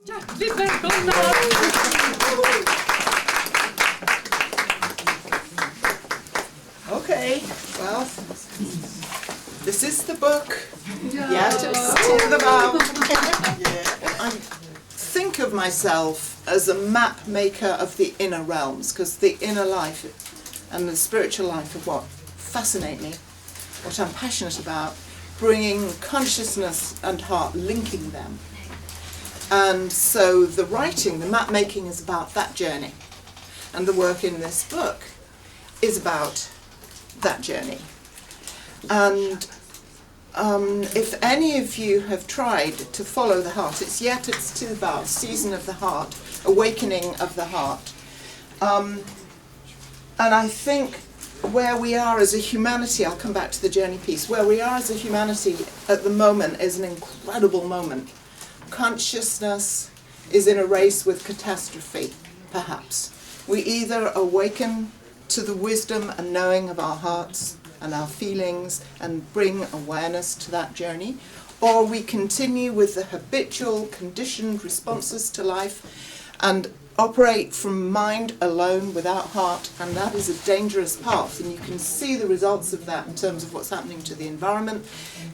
Hjärtligt välkomna! Okay, well, this is the book. Hjärtats, tidevarv. I think of myself as a map maker of the inner realms, because the inner life and the spiritual life are what fascinate me, what I'm passionate about, bringing consciousness and heart, linking them. And so the writing, the map making is about that journey. And the work in this book is about that journey. And if any of you have tried to follow the heart, it's Hjärtats, tidevarv, season of the heart, awakening of the heart. And I think where we are as a humanity, I'll come back to the journey piece, where we are as a humanity at the moment is an incredible moment. Consciousness is in a race with catastrophe, perhaps. We either awaken to the wisdom and knowing of our hearts and our feelings and bring awareness to that journey, or we continue with the habitual, conditioned responses to life and operate from mind alone without heart, and that is a dangerous path. And you can see the results of that in terms of what's happening to the environment,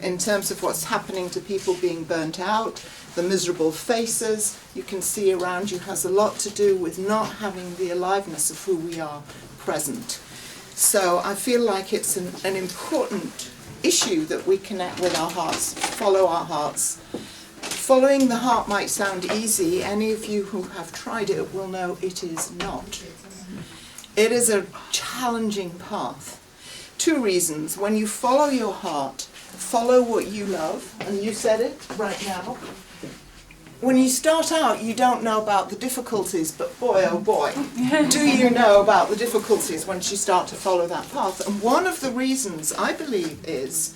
in terms of what's happening to people being burnt out, the miserable faces you can see around you has a lot to do with not having the aliveness of who we are present. So I feel like it's an important issue that we connect with our hearts, follow our hearts. Following the heart might sound easy. Any of you who have tried it will know it is not. It is a challenging path. Two reasons. When you follow your heart, follow what you love, and you said it right now. When you start out, you don't know about the difficulties, but boy, oh boy, do you know about the difficulties once you start to follow that path. And one of the reasons, I believe, is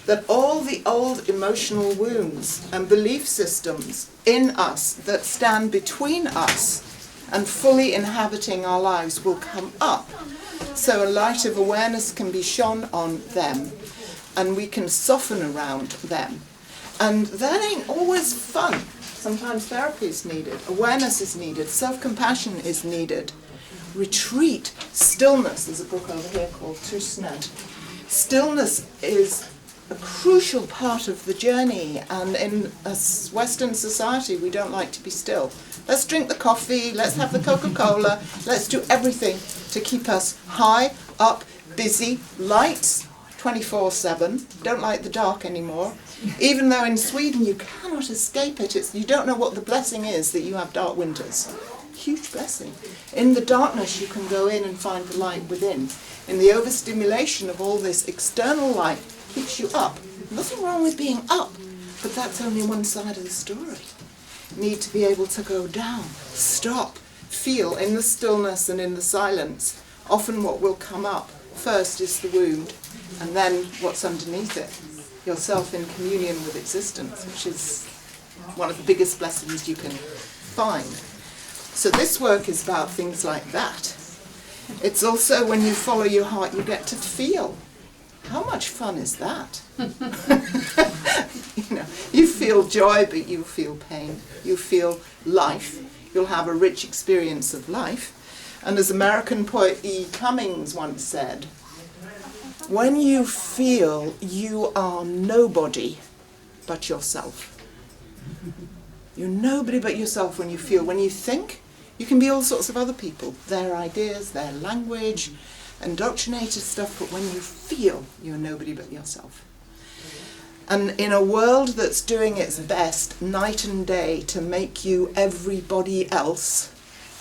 that all the old emotional wounds and belief systems in us that stand between us and fully inhabiting our lives will come up. So a light of awareness can be shone on them, and we can soften around them. And that ain't always fun. Sometimes therapy is needed, awareness is needed, self-compassion is needed. Retreat, stillness, there's a book over here called Tystnad. Stillness is a crucial part of the journey, and in a Western society we don't like to be still. Let's drink the coffee, let's have the Coca-Cola, let's do everything to keep us high, up, busy, lights 24/7, don't like the dark anymore. Even though in Sweden you cannot escape it, you don't know what the blessing is that you have dark winters. Huge blessing. In the darkness you can go in and find the light within. In the overstimulation of all this external light keeps you up. Nothing wrong with being up, but that's only one side of the story. You need to be able to go down, stop, feel in the stillness and in the silence. Often what will come up first is the wound, and then what's underneath it. Yourself in communion with existence, which is one of the biggest blessings you can find. So this work is about things like that. It's also when you follow your heart, you get to feel. How much fun is that? You feel joy, but you feel pain. You feel life. You'll have a rich experience of life. And as American poet E. Cummings once said, when you feel, you are nobody but yourself. You're nobody but yourself when you feel. When you think, you can be all sorts of other people. Their ideas, their language, indoctrinated stuff, but when you feel, you're nobody but yourself. And in a world that's doing its best night and day to make you everybody else,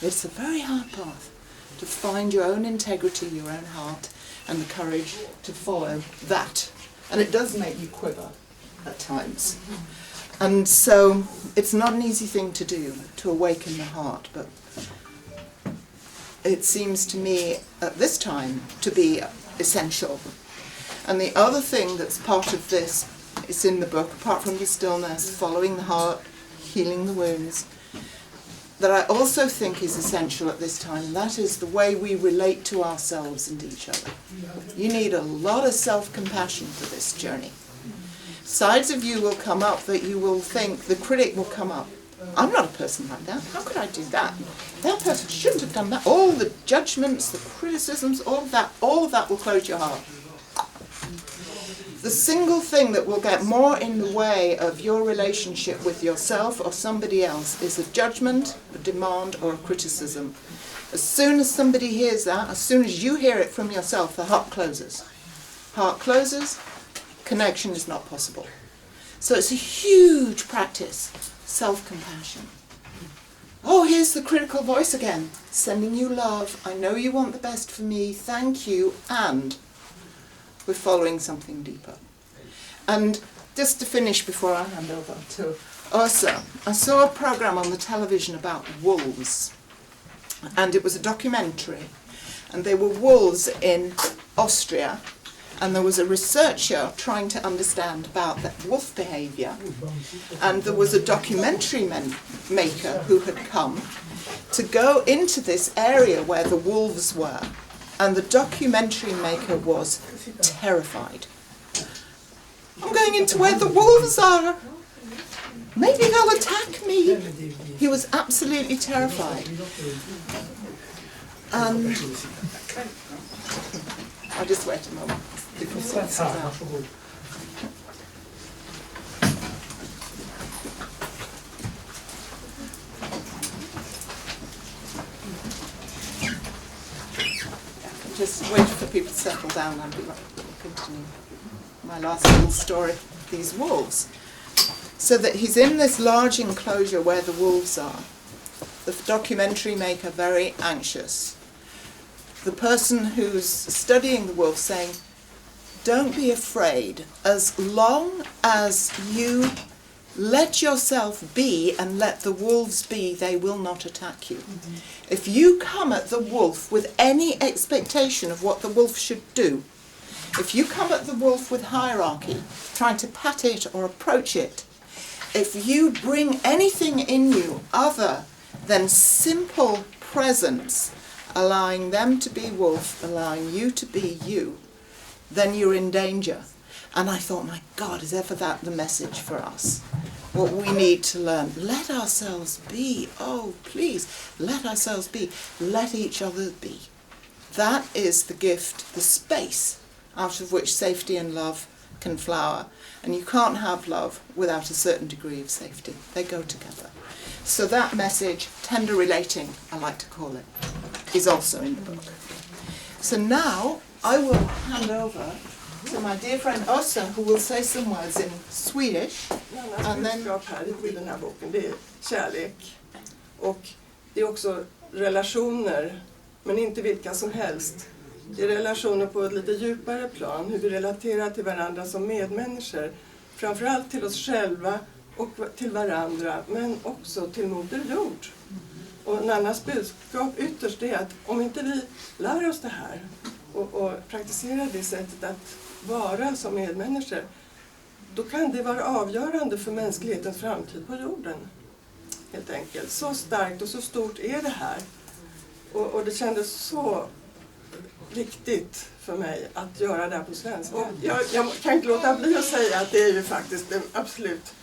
it's a very hard path to find your own integrity, your own heart, and the courage to follow that. And it does make you quiver at times. And so it's not an easy thing to do, to awaken the heart, but it seems to me at this time to be essential. And the other thing that's part of this is in the book, apart from the stillness, following the heart, healing the wounds, that I also think is essential at this time, and that is the way we relate to ourselves and each other. You need a lot of self-compassion for this journey. Sides of you will come up that you will think, the critic will come up, I'm not a person like that. How could I do that? That person shouldn't have done that. All the judgments, the criticisms, all of that will close your heart. The single thing that will get more in the way of your relationship with yourself or somebody else is a judgment, a demand, or a criticism. As soon as somebody hears that, as soon as you hear it from yourself, the heart closes. Heart closes, connection is not possible. So it's a huge practice, self-compassion. Oh, here's the critical voice again, sending you love. I know you want the best for me, thank you, and we're following something deeper. And just to finish before I hand over to Åsa, I saw a program on the television about wolves, and it was a documentary, and they were wolves in Austria, and there was a researcher trying to understand about that wolf behaviour, and there was a documentary maker who had come to go into this area where the wolves were, and the documentary maker was terrified. I'm going into where the wolves are. Maybe they'll attack me. He was absolutely terrified. And I'll just wait a moment. Just wait for people to settle down and we'll continue my last little story, these wolves. So that he's in this large enclosure where the wolves are. The documentary maker very anxious. The person who's studying the wolves saying, don't be afraid. As long as you let yourself be and let the wolves be, they will not attack you. Mm-hmm. If you come at the wolf with any expectation of what the wolf should do, if you come at the wolf with hierarchy, trying to pat it or approach it, if you bring anything in you other than simple presence, allowing them to be wolf, allowing you to be you, then you're in danger. And I thought, my God, is ever that the message for us? What we need to learn. Let ourselves be. Oh, please, let ourselves be. Let each other be. That is the gift, the space out of which safety and love can flower. And you can't have love without a certain degree of safety. They go together. So that message, tender relating, I like to call it, is also in the book. So now I will hand over to my dear friend Åsa, who will say some words in Swedish. And then här i den här boken, det är kärlek. Och det är också relationer, men inte vilka som helst. Det är relationer på ett lite djupare plan, hur vi relaterar till varandra som medmänniskor. Framförallt till oss själva och till varandra, men också till Moder Jord. Och Nannas budskap ytterst är att om inte vi lär oss det här och praktiserar det sättet att vara som medmänniskor, då kan det vara avgörande för mänsklighetens framtid på jorden. Helt enkelt. Så starkt och så stort är det här. Och det kändes så viktigt för mig att göra det här på svenska. Och jag kan inte låta bli att säga att det är ju faktiskt den absolut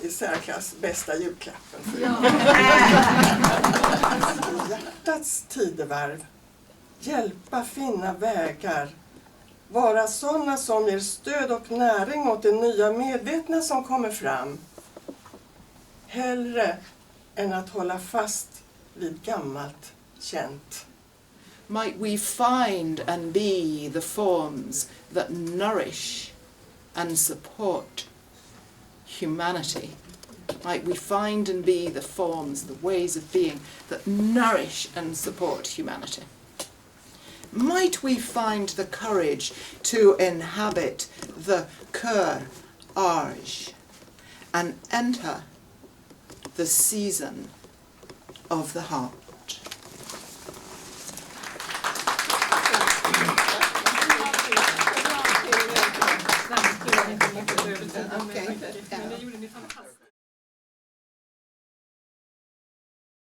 i särklass bästa julklappen. Hjärtats tidevarv. Hjälpa finna vägar. Vara sådana som ger stöd och näring åt det nya medvetna som kommer fram. Hellre än att hålla fast vid gammalt känt. Might we find and be the forms that nourish and support humanity. Might we find and be the forms, the ways of being that nourish and support humanity. Might we find the courage to inhabit the cœur âge and enter the season of the heart.